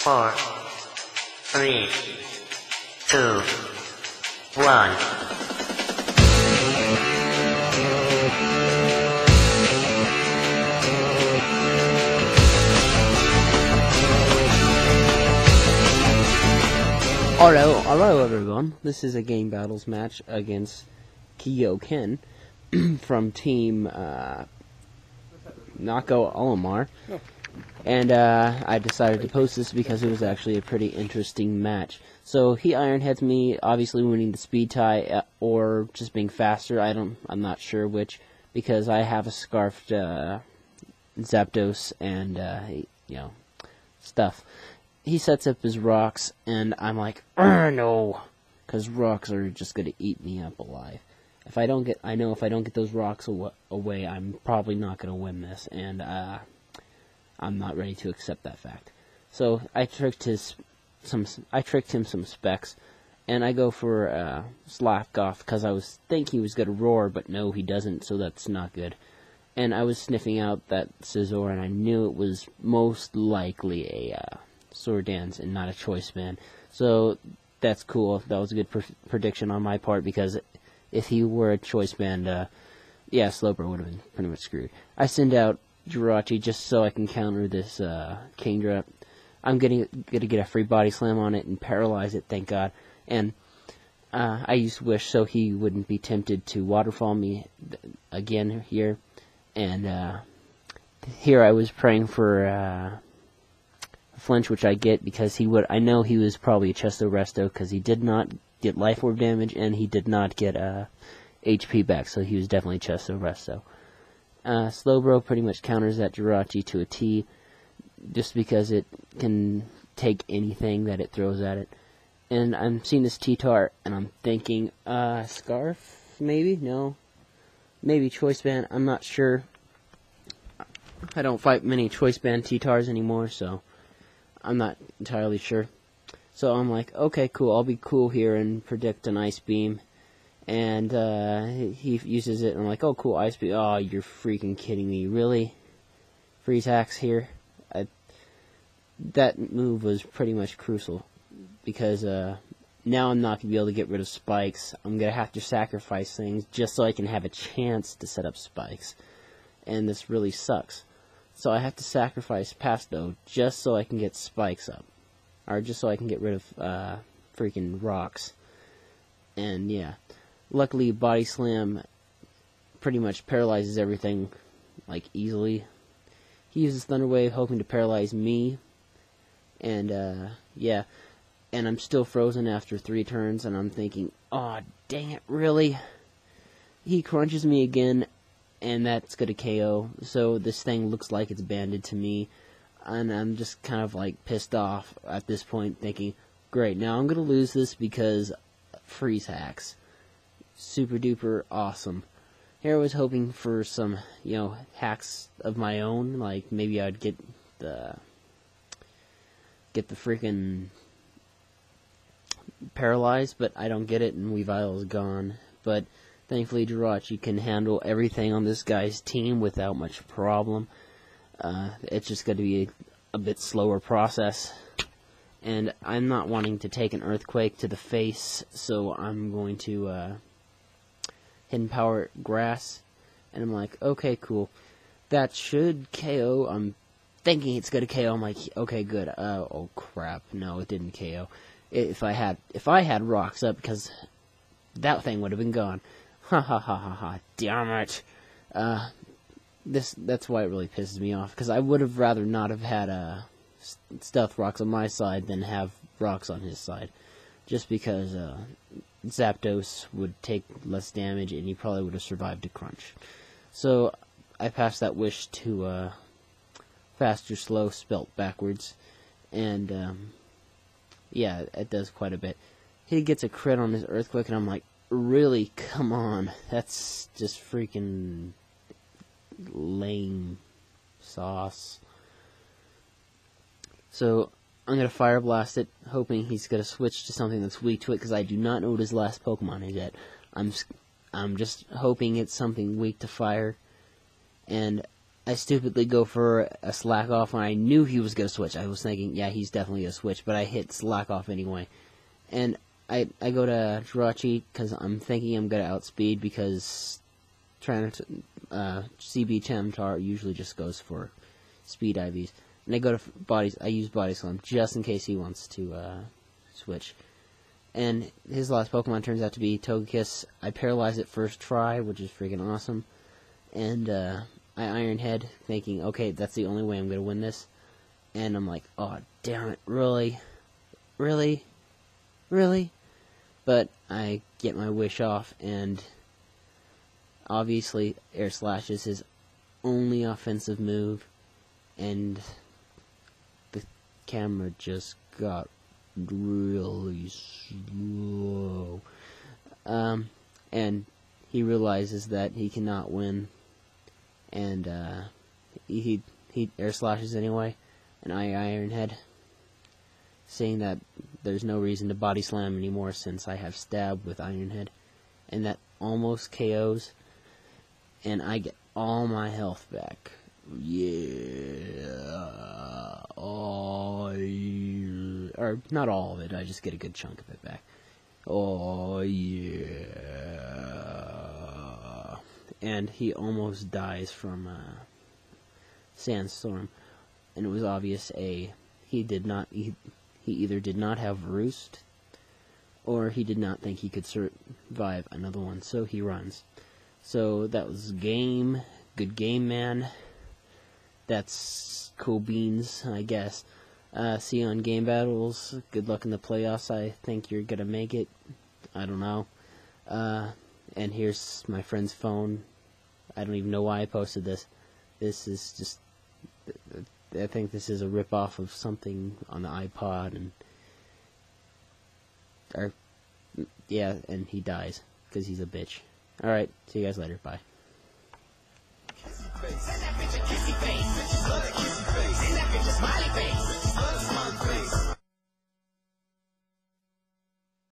4, 3, 2, 1. Alright everyone, this is a Gamebattles match against Keoken from Team Nako Olimar. And I decided to post this because it was actually a pretty interesting match. So he ironheads me, obviously winning the speed tie, or just being faster. I'm not sure which, because I have a scarfed Zapdos and stuff. He sets up his rocks, and I'm like, no, because rocks are just gonna eat me up alive. I know if I don't get those rocks away, I'm probably not gonna win this, and I'm not ready to accept that fact. So I tricked him some specs, and I go for Slapgoth because I was thinking he was gonna roar, but no, he doesn't, so that's not good. And I was sniffing out that Scizor, and I knew it was most likely a Sword Dance and not a Choice Band. So that's cool. That was a good prediction on my part, because if he were a Choice Band, Slowbro would have been pretty much screwed. I send out Jirachi just so I can counter this Kingdra. I'm gonna get a free body slam on it and paralyze it, thank God. And I used Wish so he wouldn't be tempted to waterfall me again here. And here I was praying for flinch, which I get because I know he was probably a Chesto Resto, because he did not get Life Orb damage and he did not get HP back, so he was definitely Chesto Resto. Slowbro pretty much counters that Jirachi to a T, just because it can take anything that it throws at it. And I'm seeing this T-Tar, and I'm thinking, Scarf, maybe? No. Maybe Choice Band, I'm not sure. I don't fight many Choice Band T-Tars anymore, so I'm not entirely sure. So I'm like, okay, cool, I'll be cool here and predict an Ice Beam. And he uses it, and I'm like, oh, cool, Ice Beam. Oh, you're freaking kidding me. Really? Freeze Hacks here? That move was pretty much crucial, because now I'm not going to be able to get rid of spikes. I'm going to have to sacrifice things just so I can have a chance to set up spikes. And this really sucks. So I have to sacrifice Pasto just so I can get spikes up. Or just so I can get rid of freaking rocks. And yeah. Luckily, Body Slam pretty much paralyzes everything, like, easily. He uses Thunder Wave hoping to paralyze me. And yeah. And I'm still frozen after 3 turns, and I'm thinking, aw, dang it, really? He crunches me again, and that's gonna KO. So this thing looks like it's banded to me, and I'm just kind of like pissed off at this point, thinking, great, now I'm gonna lose this because Freeze Hacks. Super duper awesome. Here I was hoping for some, hacks of my own, like maybe I'd get the freaking paralyzed, but I don't get it, and Weavile is gone. But thankfully, Jirachi can handle everything on this guy's team without much problem. It's just going to be a bit slower process. And I'm not wanting to take an Earthquake to the face, so I'm going to Hidden Power Grass. And I'm like, okay, cool. That should KO. I'm thinking it's going to KO. I'm like, okay, good. Oh, crap. No, it didn't KO. If I had rocks up, because that thing would have been gone. Ha ha ha ha ha, damn it. That's why it really pisses me off, because I would have rather not have had Stealth Rocks on my side than have rocks on his side. Just because Zapdos would take less damage, and he probably would have survived a crunch. So I passed that wish to Faster Slow, spelt backwards. And yeah, it does quite a bit. He gets a crit on his Earthquake, and I'm like, really? Come on. That's just freaking lame sauce. So I'm going to Fire Blast it, hoping he's going to switch to something that's weak to it, because I do not know what his last Pokemon is yet. I'm just hoping it's something weak to fire. And I stupidly go for a slack off when I knew he was going to switch. I was thinking, yeah, he's definitely going to switch, but I hit slack off anyway. And I go to draw cheat because I'm thinking I'm going to outspeed, because trying to CB Chemtar usually just goes for speed IVs. And I go to bodies. I use Body Slam just in case he wants to switch. And his last Pokemon turns out to be Togekiss. I paralyze it first try, which is freaking awesome. And I Iron Head, thinking, okay, that's the only way I'm going to win this. And I'm like, oh, damn it, really? Really? Really? But I get my wish off, and obviously Air Slash is his only offensive move, and the camera just got really slow. And he realizes that he cannot win, and he Air Slashes anyway, and I Iron Head, saying that there's no reason to Body Slam anymore since I have Stab with Iron Head, and that almost KOs, and I get all my health back. Yeah. Oh, yeah. Or not all of it, I just get a good chunk of it back. Oh, yeah. And he almost dies from Sandstorm, and it was obvious he either did not have Roost, or he did not think he could survive another one, so he runs. So that was game. Good game, man. That's cool beans, I guess. See you on Gamebattles. Good luck in the playoffs. I think you're gonna make it. I don't know. And here's my friend's phone. I don't even know why I posted this. This is just... I think this is a rip-off of something on the iPod, yeah, and he dies, because he's a bitch. Alright, see you guys later, bye. Kissy face.